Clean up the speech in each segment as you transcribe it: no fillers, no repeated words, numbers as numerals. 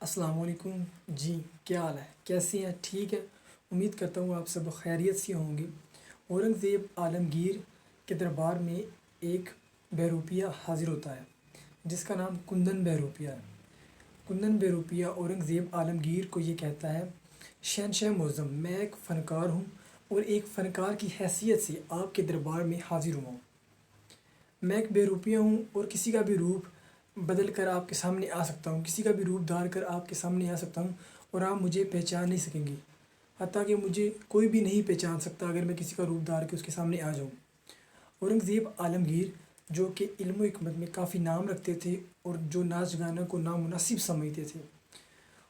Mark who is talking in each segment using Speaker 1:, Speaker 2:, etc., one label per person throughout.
Speaker 1: السلام علیکم جی، کیا حال ہے؟ کیسے ہیں؟ ٹھیک ہے، امید کرتا ہوں آپ سب خیریت سے ہوں گے۔ اورنگزیب عالمگیر کے دربار میں ایک بہروپیہ حاضر ہوتا ہے جس کا نام کندن بہروپیہ ہے۔ کندن بہروپیہ اورنگزیب عالمگیر کو یہ کہتا ہے، شہنشاہ معظم، میں ایک فنکار ہوں اور ایک فنکار کی حیثیت سے آپ کے دربار میں حاضر ہوا ہوں۔ میں ایک بہروپیہ ہوں اور کسی کا بھی روپ بدل کر آپ کے سامنے آ سکتا ہوں، کسی کا بھی روپ دھار کر آپ کے سامنے آ سکتا ہوں اور آپ مجھے پہچان نہیں سکیں گے، حتیٰ کہ مجھے کوئی بھی نہیں پہچان سکتا اگر میں کسی کا روپ دھار کے اس کے سامنے آ جاؤں۔ اورنگزیب عالمگیر جو کہ علم و حکمت میں کافی نام رکھتے تھے اور جو ناچ گانا کو نامناسب سمجھتے تھے،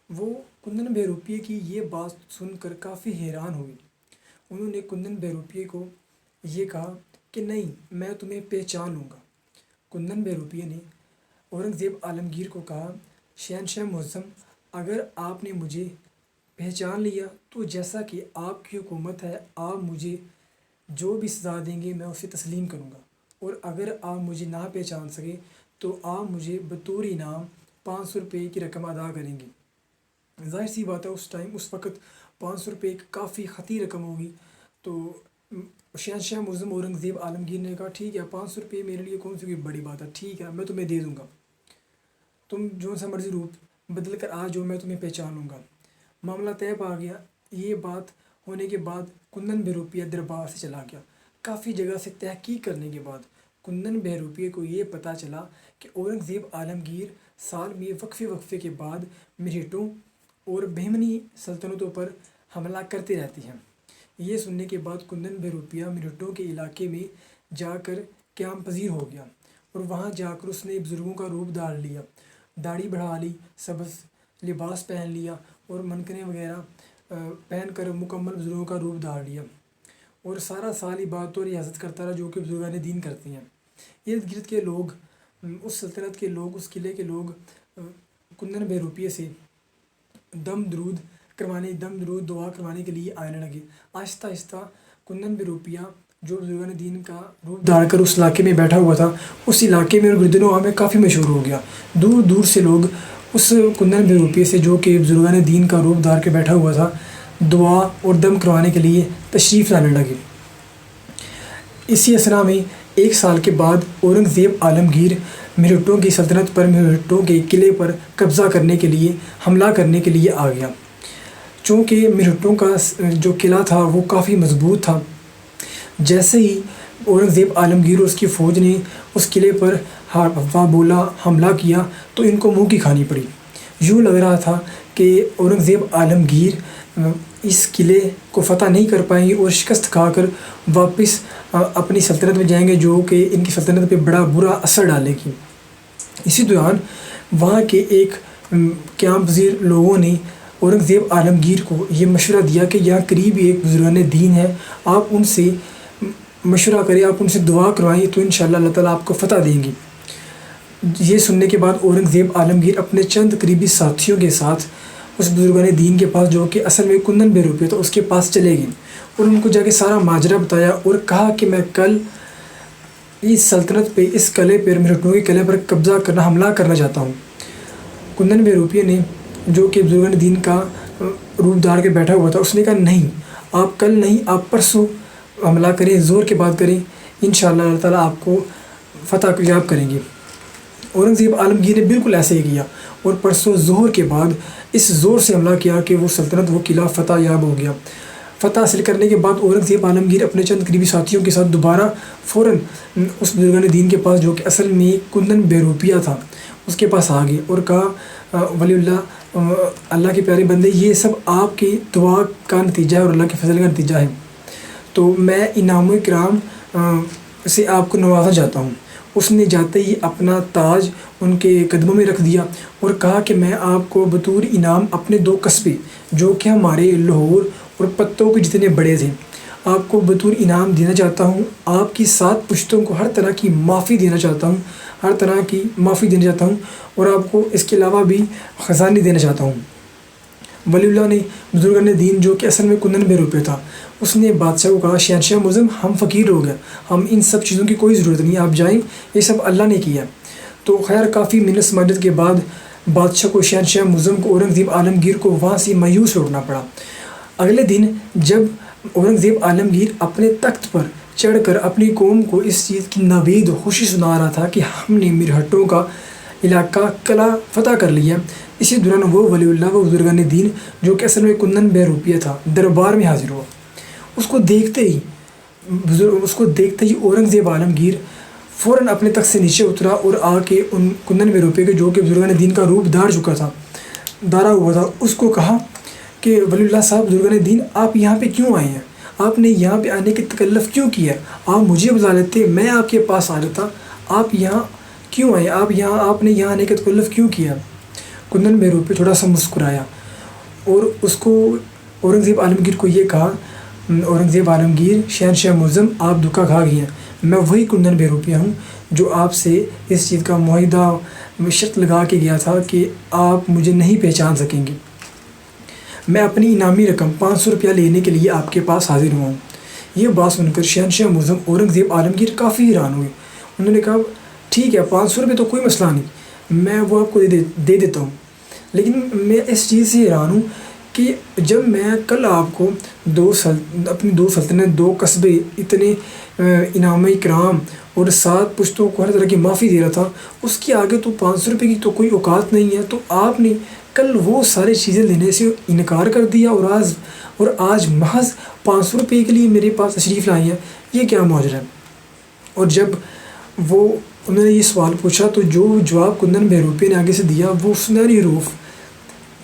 Speaker 1: وہ کندن بہروپیہ کی یہ بات سن کر کافی حیران ہوئے۔ انہوں نے کندن بہروپیہ کو یہ کہا کہ نہیں، میں تمہیں پہچان لوں گا۔ کندن بہروپیہ نے اورنگزیب عالمگیر کو کہا، شہنشاہ معظم، اگر آپ نے مجھے پہچان لیا تو جیسا کہ آپ کی حکومت ہے، آپ مجھے جو بھی سزا دیں گے میں اسے تسلیم کروں گا، اور اگر آپ مجھے نہ پہچان سکے تو آپ مجھے بطور انعام 500 روپے کی رقم ادا کریں گے۔ ظاہر سی بات ہے، اس وقت 500 روپے کافی خطیر رقم ہوگی، تو شہنشاہ معظم اورنگزیب عالمگیر نے کہا، ٹھیک ہے، 500 روپے میرے لیے کون سی کوئی بڑی بات ہے، ٹھیک ہے، میں تمہیں دے دوں گا، تم جو سا مرضی روپ بدل کر آ جاؤ، میں تمہیں پہچان لوں گا۔ معاملہ طے پا گیا۔ یہ بات ہونے کے بعد کندن بہروپیہ دربار سے چلا گیا۔ کافی جگہ سے تحقیق کرنے کے بعد کندن بہروپیہ کو یہ پتہ چلا کہ اورنگزیب عالمگیر سال میں وقفے کے بعد مرہٹوں اور بہمنی سلطنتوں پر حملہ کرتے رہتے ہیں۔ یہ سننے کے بعد کندن بہروپیہ مرہٹوں کے علاقے میں جا کر قیام پذیر ہو گیا، اور وہاں جا کر اس نے بزرگوں کا روپ دھار لیا، داڑھی بڑھا لی، سبز لباس پہن لیا اور منکریں وغیرہ پہن کر مکمل بزرگوں کا روپ دھار لیا، اور سارا سال عبادت و ریاضت کرتا رہا جو کہ بزرگان دین کرتے ہیں۔ ارد گرد کے لوگ، اس سلطنت کے لوگ، اس قلعے کے لوگ کندن بہروپیہ سے دم درود دعا کروانے کے لیے آنے لگے۔ آہستہ آہستہ کندن بہروپیہ جو بزرگان دین کا روپ دھار کر اس علاقے میں بیٹھا ہوا تھا، اس علاقے میں اور گردن میں کافی مشہور ہو گیا۔ دور دور سے لوگ اس کندن بہروپیہ سے، جو کہ بزرگان دین کا روپ دھار کے بیٹھا ہوا تھا، دعا اور دم کروانے کے لیے تشریف لانے لگے۔ اسی اثنا میں 1 سال کے بعد اورنگزیب عالمگیر مرہٹوں کی سلطنت پر، مرہٹوں کے قلعے پر قبضہ کرنے کے لیے، حملہ کرنے کے لیے آ گیا۔ چونکہ مرہٹوں کا جو قلعہ تھا وہ کافی مضبوط تھا، جیسے ہی اورنگزیب عالمگیر اور اس کی فوج نے اس قلعے پر ہوا بولا حملہ کیا تو ان کو منہ کی کھانی پڑی۔ یوں لگ رہا تھا کہ اورنگزیب عالمگیر اس قلعے کو فتح نہیں کر پائیں گے اور شکست کھا کر واپس اپنی سلطنت میں جائیں گے، جو کہ ان کی سلطنت پہ بڑا برا اثر ڈالے گی۔ اسی دوران وہاں کے ایک قیام پذیر لوگوں نے اورنگزیب عالمگیر کو یہ مشورہ دیا کہ یہاں قریب ایک بزرگان دین ہے، آپ ان سے مشورہ کریں، آپ ان سے دعا کروائیں تو انشاءاللہ اللہ تعالیٰ آپ کو فتح دیں گے۔ یہ سننے کے بعد اورنگزیب عالمگیر اپنے چند قریبی ساتھیوں کے ساتھ اس بزرگان دین کے پاس، جو کہ اصل میں کندن بہروپیہ تھا، اس کے پاس چلے گئے اور ان کو جا کے سارا ماجرا بتایا اور کہا کہ میں کل اس سلطنت پہ، اس قلعے پر، مرہٹوں کے قلعے پر قبضہ کرنا، حملہ کرنا چاہتا ہوں۔ کندن بہروپیہ نے، جو کہ بزرگان دین کا روپ دھار کے بیٹھا ہوا تھا، اس نے کہا نہیں، آپ کل نہیں، آپ پرسوں حملہ کریں، زور کے بعد کریں، انشاءاللہ اللہ تعالیٰ آپ کو فتح یاب کریں گے۔ اورنگزیب عالمگیر نے بالکل ایسے ہی کیا اور پرسوں ظہر کے بعد اس زور سے حملہ کیا کہ وہ سلطنت، وہ قلعہ فتح یاب ہو گیا۔ فتح حاصل کرنے کے بعد اورنگزیب عالمگیر اپنے چند قریبی ساتھیوں کے ساتھ دوبارہ فوراً اس بزرگان دین کے پاس، جو کہ اصل میں کندن بہروپیہ تھا، اس کے پاس آ گئے اور کہا، ولی اللہ، اللہ کے پیارے بندے، یہ سب آپ کی دعا کا نتیجہ ہے اور اللہ کے فضل کا نتیجہ ہے، تو میں انعام و اکرام سے آپ کو نوازنا چاہتا ہوں۔ اس نے جاتے ہی اپنا تاج ان کے قدموں میں رکھ دیا اور کہا کہ میں آپ کو بطور انعام اپنے 2 قصبے، جو کہ ہمارے لاہور اور پتوں کے جتنے بڑے تھے، آپ کو بطور انعام دینا چاہتا ہوں۔ آپ کی 7 پشتوں کو ہر طرح کی معافی دینا چاہتا ہوں، اور آپ کو اس کے علاوہ بھی خزانے دینا چاہتا ہوں۔ ولی اللہ نے، بزرگان دین، جو کہ اصل میں کندن بہروپیہ تھا، اس نے بادشاہ کو کہا، شہنشاہ معظم، ہم فقیر ہو گئے، ہم ان سب چیزوں کی کوئی ضرورت نہیں، آپ جائیں، یہ سب اللہ نے کیا۔ تو خیر، کافی منت سماجت کے بعد بادشاہ کو شہنشاہ معظم کو اورنگزیب عالمگیر کو وہاں سے مایوس لوٹنا پڑا۔ اگلے دن جب اورنگزیب عالمگیر اپنے تخت پر چڑھ کر اپنی قوم کو اس چیز کی نوید خوشی سنا رہا تھا کہ ہم نے مرہٹوں کا علاقہ قلعہ فتح کر لیا، اسی دوران وہ ولی اللہ و بزرگان دین جو کہ اصل میں کنن بہروپیہ تھا دربار میں حاضر ہوا۔ اس کو دیکھتے ہی اورنگزیب عالمگیر فوراً اپنے تخت سے نیچے اترا اور آ کے ان کنن بہروپیہ کے جو کہ بزرگان دین کا روپ دھارا ہوا تھا اس کو کہا کہ ولی اللہ صاحب، بزرگان دین، آپ یہاں پہ کیوں آئے ہیں؟ آپ نے یہاں پہ آنے کی تکلف کیوں کیا؟ آپ مجھے بلا لیتے، میں آپ کے پاس آ جاتا۔ آپ یہاں کیوں آئے؟ آپ نے یہاں آنے کی تکلف کیوں کیا؟ کنن بہروپیہ تھوڑا سا مسکرایا اور اس کو اورنگزیب عالمگیر کو یہ کہا، اورنگزیب عالمگیر، شہنشاہ معظم، آپ دھوکا کھا گئے ہیں۔ میں وہی کنن بہروپیہ ہوں جو آپ سے اس چیز کا معاہدہ شرط لگا کے گیا تھا کہ آپ مجھے نہیں پہچان سکیں گے۔ میں اپنی انعامی رقم 500 روپیہ لینے کے لیے آپ کے پاس حاضر ہوا ہوں۔ یہ بات سن کر شہنشاہ معظم اورنگزیب عالمگیر کافی حیران ہوئے۔ انہوں نے کہا، ٹھیک ہے، 500 روپے تو کوئی مسئلہ نہیں، میں وہ آپ کو دے دیتا ہوں، لیکن میں اس چیز سے حیران ہوں کہ جب میں کل آپ کو اپنی 2 سلطنت، 2 قصبے، اتنے انعام اکرام اور 7 پشتوں کو ہر طرح کی معافی دے رہا تھا، اس کے آگے تو 500 روپے کی تو کوئی اوقات نہیں ہے، تو آپ نے کل وہ ساری چیزیں لینے سے انکار کر دیا اور آج محض 500 روپے کے لیے میرے پاس تشریف لائی ہیں، یہ کیا ماجرا ہے؟ اور جب انہوں نے یہ سوال پوچھا تو جو جواب کنن بہروپیہ نے آگے سے دیا وہ سنہری حروف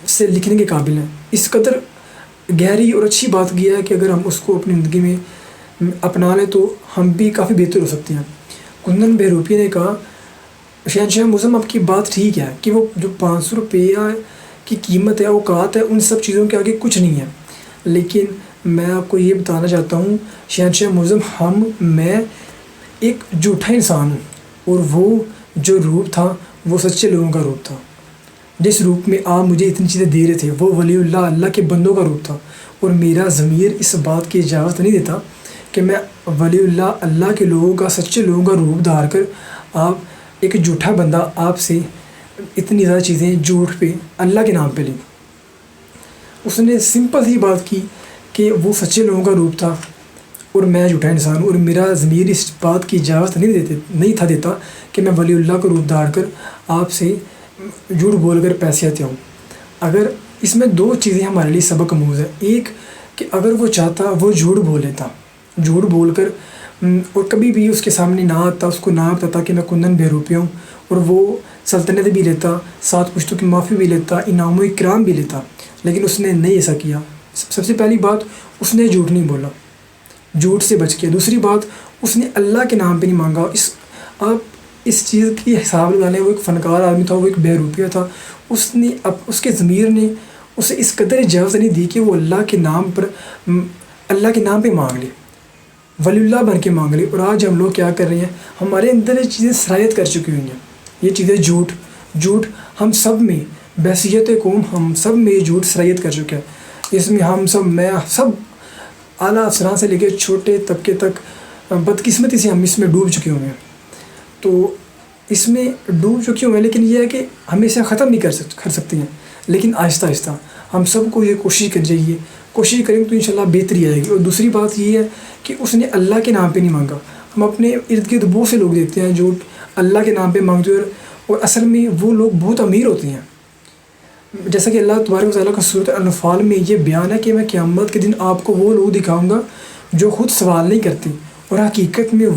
Speaker 1: سے لکھنے کے قابل ہے۔ اس قدر گہری اور اچھی بات کیا ہے کہ اگر ہم اس کو اپنی زندگی میں اپنا لیں تو ہم بھی کافی بہتر ہو سکتے ہیں۔ کنن بہروپیہ نے کہا، شہنشاہ معظم، آپ کی بات ٹھیک ہے کہ وہ جو 500 روپیہ کی قیمت ہے، اوقات ہے، ان سب چیزوں کے آگے کچھ نہیں ہے، لیکن میں آپ کو یہ بتانا چاہتا ہوں شہنشاہ معظم، میں ایک جھوٹا انسان ہوں، اور وہ جو روپ تھا وہ سچے لوگوں کا روپ تھا۔ جس روپ میں آپ مجھے اتنی چیزیں دے رہے تھے وہ ولی اللہ کے بندوں کا روپ تھا، اور میرا ضمیر اس بات کی اجازت نہیں دیتا کہ میں ولی اللہ کے لوگوں کا، سچے لوگوں کا روپ دھار کر ایک جھوٹا بندہ آپ سے اتنی زیادہ چیزیں جھوٹ پہ اللہ کے نام پہ لیں۔ اس نے سمپل سی بات کی کہ وہ سچے لوگوں کا روپ تھا اور میں جھوٹا انسان ہوں، اور میرا ضمیر اس بات کی اجازت نہیں تھا دیتا کہ میں ولی اللہ کو روپ دھار کر آپ سے جھوٹ بول کر پیسے آتے ہوں۔ اگر اس میں 2 چیزیں ہمارے لیے سبق آموز ہے۔ ایک کہ اگر وہ چاہتا وہ جھوٹ بول لیتا، جھوٹ بول کر اور کبھی بھی اس کے سامنے نہ آتا، اس کو نہ بتاتا کہ میں کنن بہروپیہ ہوں، اور وہ سلطنت بھی لیتا، 7 پشتوں کی معافی بھی لیتا، انعام و اکرام بھی لیتا، لیکن اس نے نہیں ایسا کیا۔ سب سے پہلی بات، اس نے جھوٹ نہیں بولا، جھوٹ سے بچ گیا۔ دوسری بات، اس نے اللہ کے نام پہ نہیں مانگا۔ آپ اس چیز کی حساب لگا لیں، وہ ایک فنکار آدمی تھا، وہ ایک بہروپیہ تھا، اس کے ضمیر نے اسے اس قدر اجازت نہیں دی کہ وہ اللہ کے نام پہ مانگ لے، ولی اللہ بن کے مانگ لے۔ اور آج ہم لوگ کیا کر رہے ہیں، ہمارے اندر یہ چیزیں سرایت کر چکی ہوئی ہیں، یہ چیزیں جھوٹ ہم سب میں، بحیثیت قوم ہم سب میں یہ جھوٹ سرایت کر چکے ہیں۔ اس میں میں سب اعلیٰ افسران سے لے کے چھوٹے طبقے تک بدقسمتی سے ہم اس میں ڈوب چکے ہوئے ہیں، تو اس میں ڈوب چکے ہوئے ہیں، لیکن یہ ہے کہ ہم اسے ختم نہیں کر سکتے ہیں، لیکن آہستہ آہستہ ہم سب کو یہ کوشش کرنی چاہیے، کوشش کریں تو انشاءاللہ بہتری آئے گی۔ اور دوسری بات یہ ہے کہ اس نے اللہ کے نام پہ نہیں مانگا۔ ہم اپنے ارد گرد بہت سے لوگ دیکھتے ہیں جو اللہ کے نام پہ مانگتے ہیں، اور اصل میں وہ لوگ بہت امیر ہوتے ہیں۔ جیسا کہ اللہ تبارک و تعالیٰ کا سورۃ الانفال میں یہ بیان ہے کہ میں قیامت کے دن آپ کو وہ لوگ دکھاؤں گا جو خود سوال نہیں کرتے، اور حقیقت میں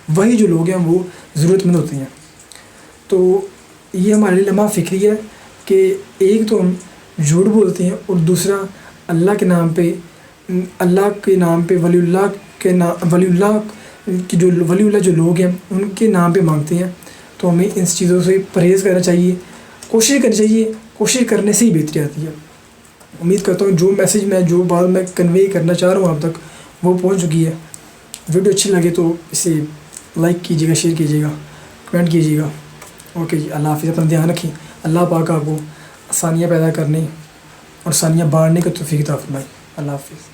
Speaker 1: وہی جو لوگ ہیں وہ ضرورت مند ہوتے ہیں۔ تو یہ ہمارے لیے لمحہ فکری ہے کہ ایک تو ہم جھوٹ بولتے ہیں، اور دوسرا اللہ کے نام پہ ولی اللہ جو لوگ ہیں ان کے نام پہ مانگتے ہیں۔ تو ہمیں ان چیزوں سے پرہیز کرنا چاہیے، کوشش کرنے سے ہی بہتری آتی ہے۔ امید کرتا ہوں جو میسیج جو بات میں کنوے کرنا چاہ رہا ہوں آپ تک وہ پہنچ چکی ہے۔ ویڈیو اچھی لگے تو اسے لائک کیجیے گا، شیئر کیجیے گا، کمنٹ کیجیے گا۔ اوکے جی، اللہ حافظ، اپنا دھیان رکھیں۔ اللہ پاک آپ کو آسانیاں پیدا کرنے اور آسانیاں بانٹنے کا توفیق عطا فرمائے۔ اللہ حافظ۔